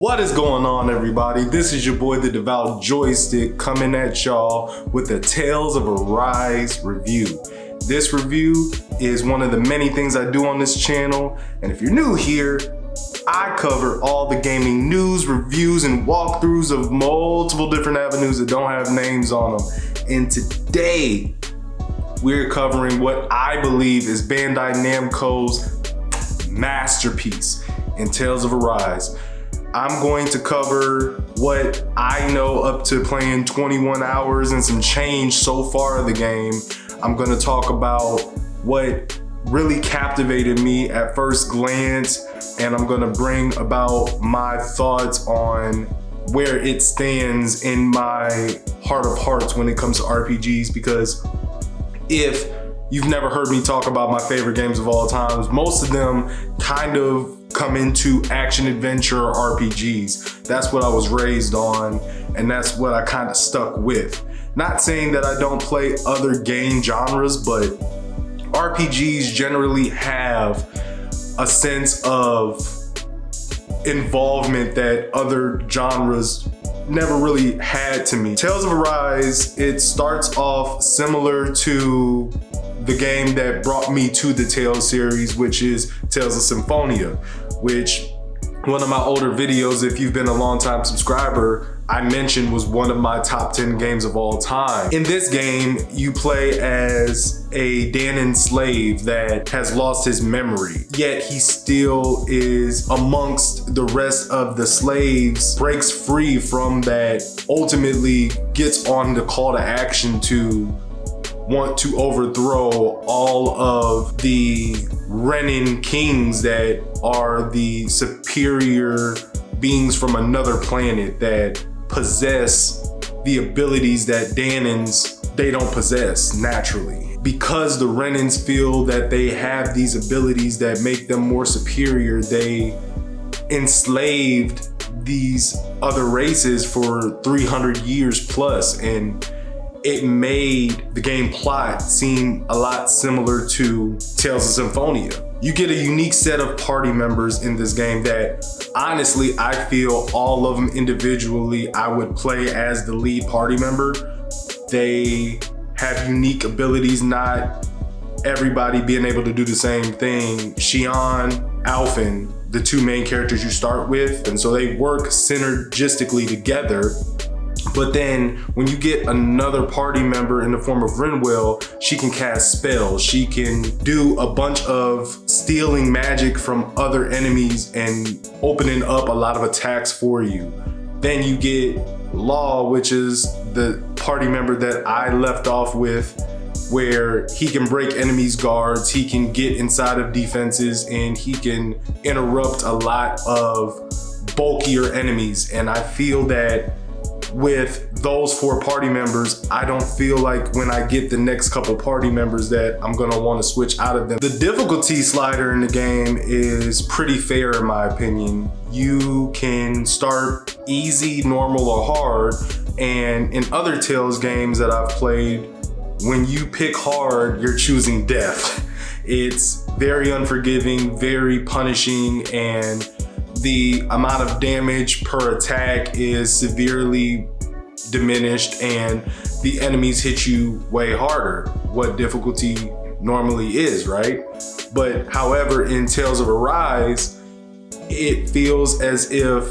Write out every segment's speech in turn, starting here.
What is going on, everybody? This is your boy, the Devout Joystick, coming at y'all with a Tales of Arise review. This review is one of the many things I do on this channel, and if you're new here, I cover all the gaming news, reviews, and walkthroughs of multiple different avenues that don't have names on them. And today, we're covering what I believe is Bandai Namco's masterpiece in Tales of Arise. I'm going to cover what I know up to playing 21 hours and some change so far of the game. I'm going to talk about what really captivated me at first glance, and I'm going to bring about my thoughts on where it stands in my heart of hearts when it comes to RPGs, because if you've never heard me talk about my favorite games of all times, most of them kind of come into action adventure RPGs. That's what I was raised on, and that's what I kind of stuck with. Not saying that I don't play other game genres, but RPGs generally have a sense of involvement that other genres never really had to me. Tales of Arise, it starts off similar to the game that brought me to the Tales series, which is Tales of Symphonia, which one of my older videos, if you've been a long time subscriber, I mentioned was one of my top 10 games of all time. In this game, you play as a Danon slave that has lost his memory, yet he still is amongst the rest of the slaves, breaks free from that, ultimately gets on the call to action to want to overthrow all of the Renin kings that are the superior beings from another planet that possess the abilities that Danons, they don't possess naturally. Because the Renins feel that they have these abilities that make them more superior, they enslaved these other races for 300 years plus, and it made the game plot seem a lot similar to Tales of Symphonia. You get a unique set of party members in this game that honestly, I feel all of them individually, I would play as the lead party member. They have unique abilities, not everybody being able to do the same thing. Xion, Alphen, the two main characters you start with, and so they work synergistically together. But then when you get another party member in the form of Rinwell, she can cast spells. She can do a bunch of stealing magic from other enemies and opening up a lot of attacks for you. Then you get Law, which is the party member that I left off with, where he can break enemies' guards, he can get inside of defenses, and he can interrupt a lot of bulkier enemies. And I feel that with those four party members, I don't feel like when I get the next couple party members that I'm gonna want to switch out of them. The difficulty slider in the game is pretty fair in my opinion. You can start easy, normal, or hard, and in other Tales games that I've played, when you pick hard, you're choosing death. It's very unforgiving, very punishing, and the amount of damage per attack is severely diminished, and the enemies hit you way harder, what difficulty normally is, right? But however, in Tales of Arise, it feels as if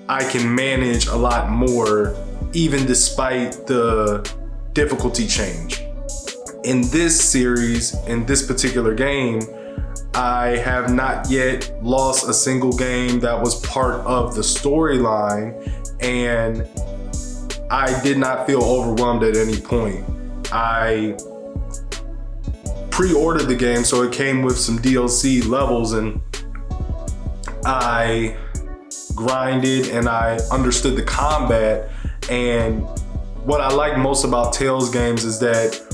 I can manage a lot more, even despite the difficulty change. In this series, in this particular game, I have not yet lost a single game that was part of the storyline, and I did not feel overwhelmed at any point. I pre-ordered the game, so it came with some DLC levels, and I grinded and I understood the combat. And what I like most about Tales games is that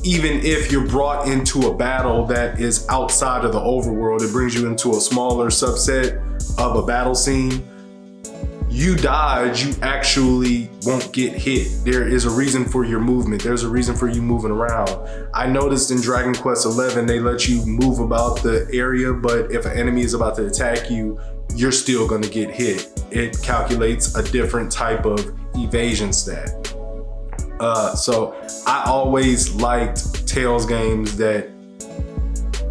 even if you're brought into a battle that is outside of the overworld, it brings you into a smaller subset of a battle scene. You dodge, you actually won't get hit. There is a reason for your movement. There's a reason for you moving around. I noticed in Dragon Quest XI, they let you move about the area, but if an enemy is about to attack you, you're still gonna get hit. It calculates a different type of evasion stat. So I always liked Tales games that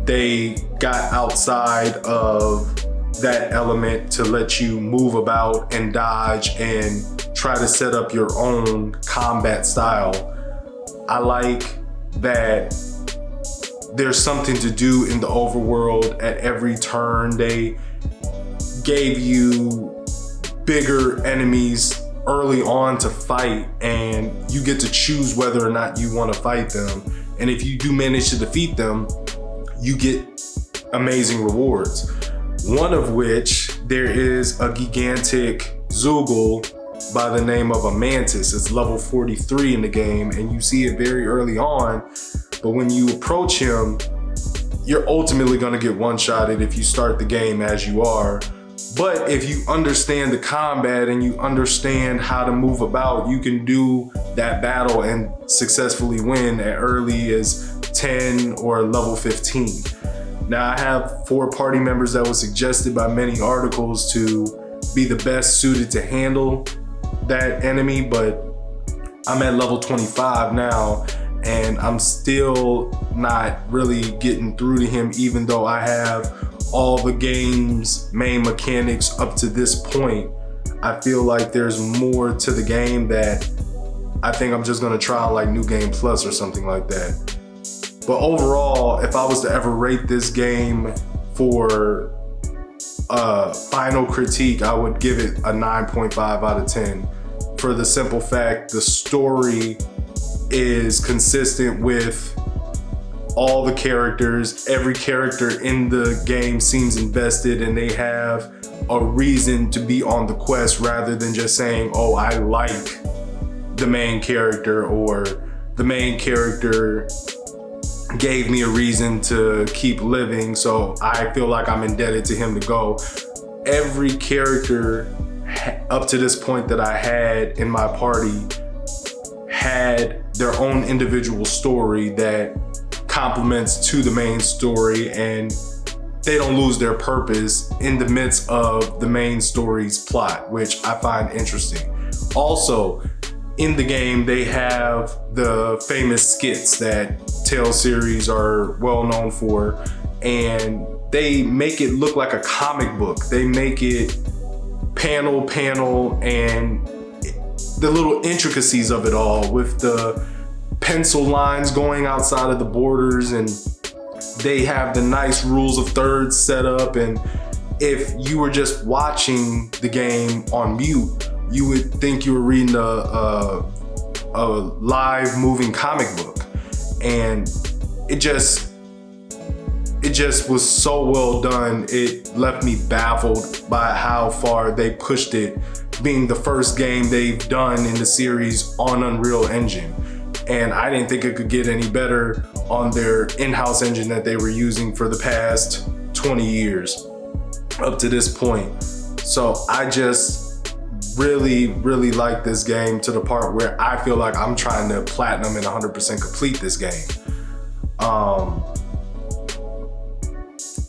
they got outside of that element to let you move about and dodge and try to set up your own combat style. I like that there's something to do in the overworld at every turn. They gave you bigger enemies early on to fight, and you get to choose whether or not you want to fight them. And if you do manage to defeat them, you get amazing rewards. One of which, there is a gigantic Zoogle by the name of a Mantis. It's level 43 in the game, and you see it very early on. But when you approach him, you're ultimately gonna get one-shotted if you start the game as you are. But if you understand the combat and you understand how to move about, you can do that battle and successfully win as early as 10 or level 15. Now, I have 4 party members that was suggested by many articles to be the best suited to handle that enemy, but I'm at level 25 now, and I'm still not really getting through to him, even though I have all the game's main mechanics up to this point. I feel like there's more to the game that I think I'm just gonna try on like New Game Plus or something like that. But overall, if I was to ever rate this game for a final critique, I would give it a 9.5 out of 10. For the simple fact, the story is consistent with all the characters. Every character in the game seems invested, and they have a reason to be on the quest rather than just saying, oh, I like the main character, or the main character gave me a reason to keep living, so I feel like I'm indebted to him to go. Every character up to this point that I had in my party had their own individual story that complements to the main story, and they don't lose their purpose in the midst of the main story's plot, which I find interesting. Also, in the game, they have the famous skits that Tales series are well known for, and they make it look like a comic book. They make it panel, and the little intricacies of it all with the pencil lines going outside of the borders, and they have the nice rules of thirds set up. And if you were just watching the game on mute, you would think you were reading a live moving comic book. And it just was so well done. It left me baffled by how far they pushed it, being the first game they've done in the series on Unreal Engine. And I didn't think it could get any better on their in-house engine that they were using for the past 20 years up to this point. So I just really like this game to the part where I feel like I'm trying to platinum and 100% complete this game.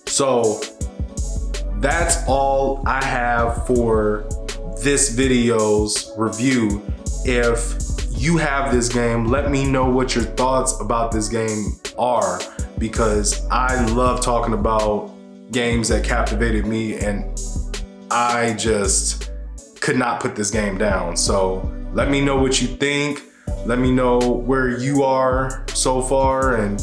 So that's all I have for this video's review. If you have this game, let me know what your thoughts about this game are, because I love talking about games that captivated me, and I just could not put this game down. So let me know what you think. Let me know where you are so far, and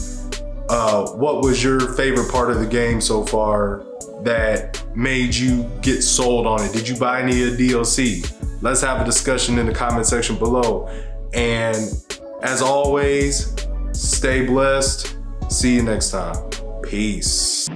what was your favorite part of the game so far that made you get sold on it? Did you buy any of the DLC? Let's have a discussion in the comment section below. And as always, stay blessed. See you next time. Peace.